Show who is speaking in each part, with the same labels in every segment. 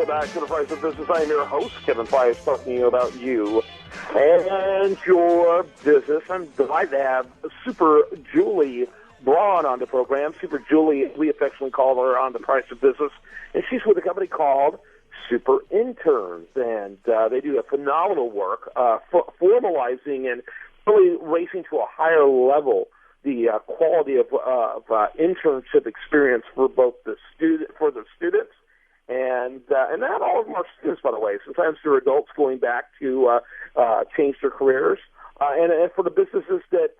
Speaker 1: welcome back to the Price of Business. I am your host, Kevin Price, talking to you about you and your business. I'm delighted to have Super Julie Braun on the program. Super Julie, we affectionately call her on the Price of Business, and she's with a company called Super Interns, and they do a phenomenal work formalizing and really raising to a higher level the quality of internship experience for both the students and not all of them are students, by the way. Sometimes they're adults going back to change their careers, and for the businesses that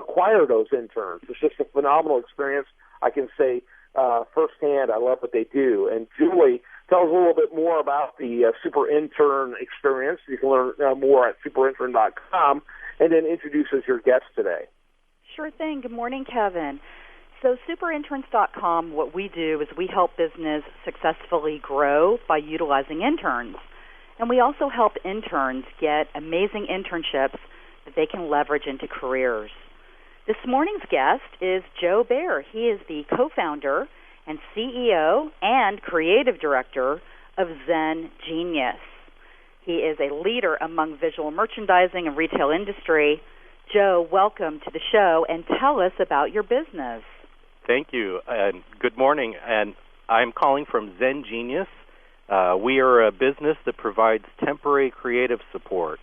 Speaker 1: acquire those interns. It's just a phenomenal experience. I can say firsthand, I love what they do. And Julie, tell us a little bit more about the Super Intern experience. You can learn more at superintern.com, and then introduce us your guest today.
Speaker 2: Sure thing. Good morning, Kevin. So superinterns.com, what we do is we help business successfully grow by utilizing interns. And we also help interns get amazing internships that they can leverage into careers. This morning's guest is Joe Baer. He is the co-founder and CEO and creative director of Zen Genius. He is a leader among visual merchandising and retail industry. Joe, welcome to the show, and tell us about your business.
Speaker 3: Thank you, and good morning. And I'm calling from Zen Genius. We are a business that provides temporary creative support.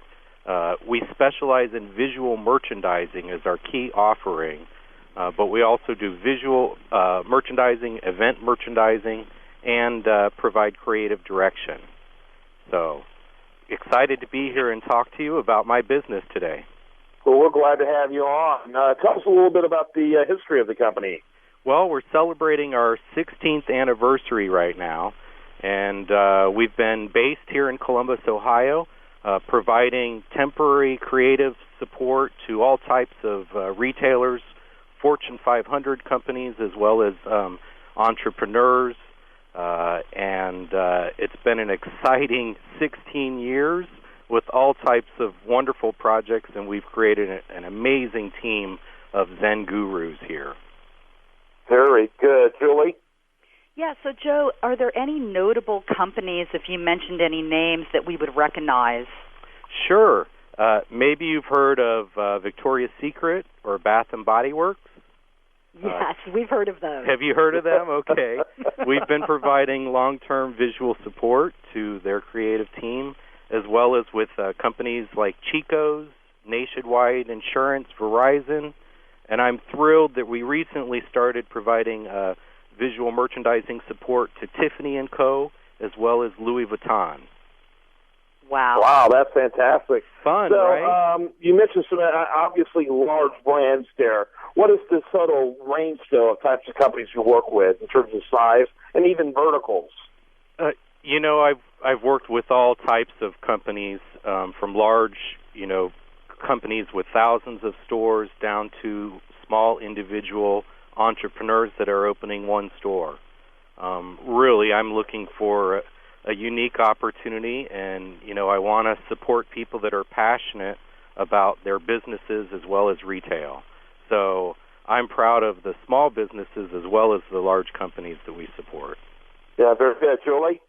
Speaker 3: We specialize in visual merchandising as our key offering, but we also do visual merchandising, event merchandising, and provide creative direction. So excited to be here and talk to you about my business today.
Speaker 1: Well, we're glad to have you on. Tell us a little bit about the history of the company.
Speaker 3: Well, we're celebrating our 16th anniversary right now, and we've been based here in Columbus, Ohio, providing temporary creative support to all types of retailers, Fortune 500 companies, as well as entrepreneurs, and it's been an exciting 16 years with all types of wonderful projects, and we've created an amazing team of Zen gurus here.
Speaker 1: Very good. Julie?
Speaker 2: Yeah, so Joe, are there any notable companies, if you mentioned any names, that we would recognize?
Speaker 3: Sure. Maybe you've heard of Victoria's Secret or Bath & Body Works?
Speaker 2: Yes, we've heard of those.
Speaker 3: Have you heard of them? Okay. We've been providing long-term visual support to their creative team, as well as with companies like Chico's, Nationwide Insurance, Verizon, and I'm thrilled that we recently started providing visual merchandising support to Tiffany & Co., as well as Louis Vuitton.
Speaker 2: Wow.
Speaker 1: Wow, that's fantastic.
Speaker 3: Fun,
Speaker 1: so,
Speaker 3: right?
Speaker 1: You mentioned some obviously large brands there. What is the subtle range, though, of types of companies you work with in terms of size and even verticals?
Speaker 3: I've worked with all types of companies, from large, companies with thousands of stores down to small individual entrepreneurs that are opening one store. Really, I'm looking for a unique opportunity, and, I want to support people that are passionate about their businesses as well as retail. So I'm proud of the small businesses as well as the large companies that we support.
Speaker 1: Yeah, very good. Julie?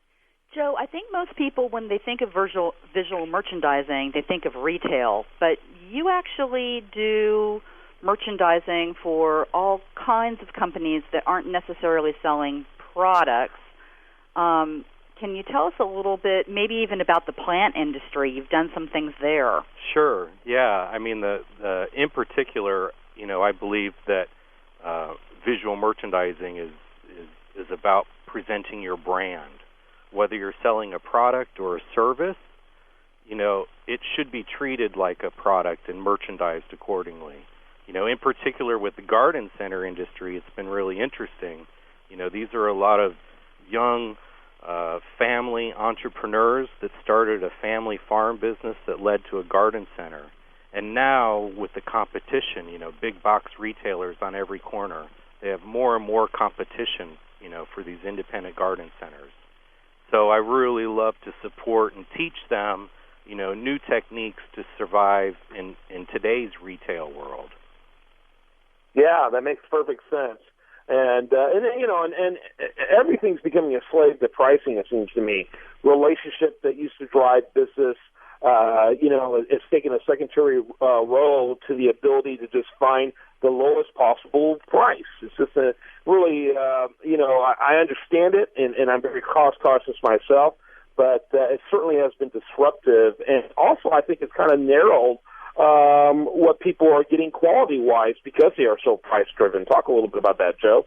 Speaker 2: Joe, I think most people, when they think of visual merchandising, they think of retail, but you actually do merchandising for all kinds of companies that aren't necessarily selling products. Can you tell us a little bit, maybe even about the plant industry? You've done some things there.
Speaker 3: Sure, yeah. I mean, in particular, I believe that visual merchandising is about presenting your brand. Whether you're selling a product or a service, it should be treated like a product and merchandised accordingly. In particular with the garden center industry, it's been really interesting. These are a lot of young family entrepreneurs that started a family farm business that led to a garden center. And now with the competition, big box retailers on every corner, they have more and more competition, for these independent garden centers. So I really love to support and teach them, new techniques to survive in today's retail world.
Speaker 1: Yeah, that makes perfect sense. And everything's becoming a slave to pricing, it seems to me. relationship that used to drive business, it's taken a secondary role to the ability to just find the lowest possible price. It's just I understand it, and I'm very cost cautious myself, but it certainly has been disruptive. And also, I think it's kind of narrowed what people are getting quality-wise because they are so price-driven. Talk a little bit about that, Joe.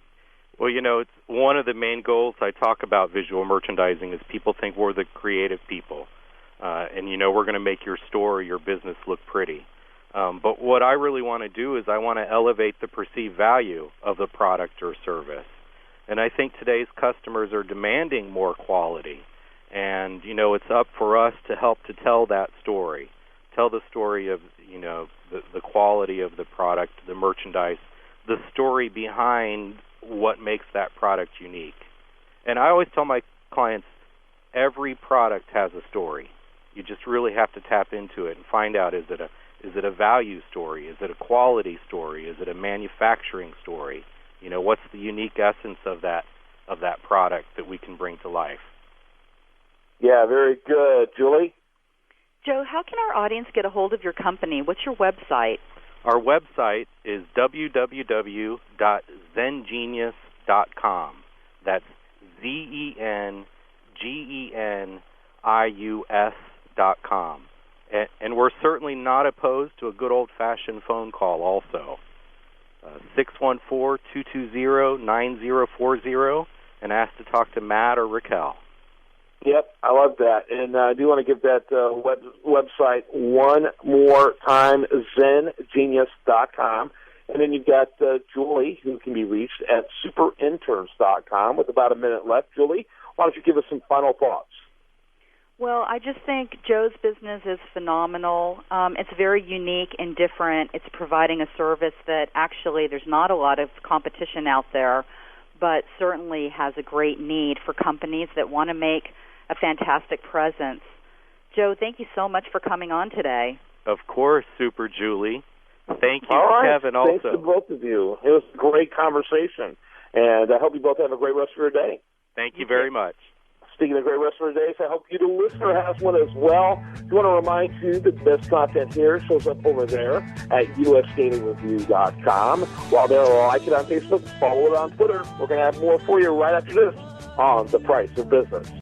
Speaker 3: Well, it's one of the main goals I talk about visual merchandising is people think we're the creative people. We're going to make your store or your business look pretty. But what I really want to do is I want to elevate the perceived value of the product or service. And I think today's customers are demanding more quality. And, it's up for us to help to tell that story. Tell the story of, the quality of the product, the merchandise, the story behind what makes that product unique. And I always tell my clients, every product has a story. You just really have to tap into it and find out, is it a value story? Is it a quality story? Is it a manufacturing story? What's the unique essence of that product that we can bring to life?
Speaker 1: Yeah, very good. Julie?
Speaker 2: Joe, how can our audience get a hold of your company? What's your website?
Speaker 3: Our website is www.zengenius.com. That's ZENGENIUS.com. And we're certainly not opposed to a good old-fashioned phone call also. 614-220-9040, and ask to talk to Matt or Raquel.
Speaker 1: Yep, I love that. And I do want to give that website one more time, zengenius.com. And then you've got Julie, who can be reached at superinterns.com with about a minute left. Julie, why don't you give us some final thoughts?
Speaker 2: Well, I just think Joe's business is phenomenal. It's very unique and different. It's providing a service that actually there's not a lot of competition out there, but certainly has a great need for companies that want to make a fantastic presence. Joe, thank you so much for coming on today.
Speaker 3: Of course, Super Julie. Thank you,
Speaker 1: All right.
Speaker 3: Kevin, also.
Speaker 1: Thanks to both of you. It was a great conversation, and I hope you both have a great rest of your day.
Speaker 3: Thank you very much.
Speaker 1: Speaking of great rest of your days, I hope you, the listener, has one as well. I want to remind you that the best content here shows up over there at usdailyreview.com. While there, like it on Facebook, follow it on Twitter. We're going to have more for you right after this on The Price of Business.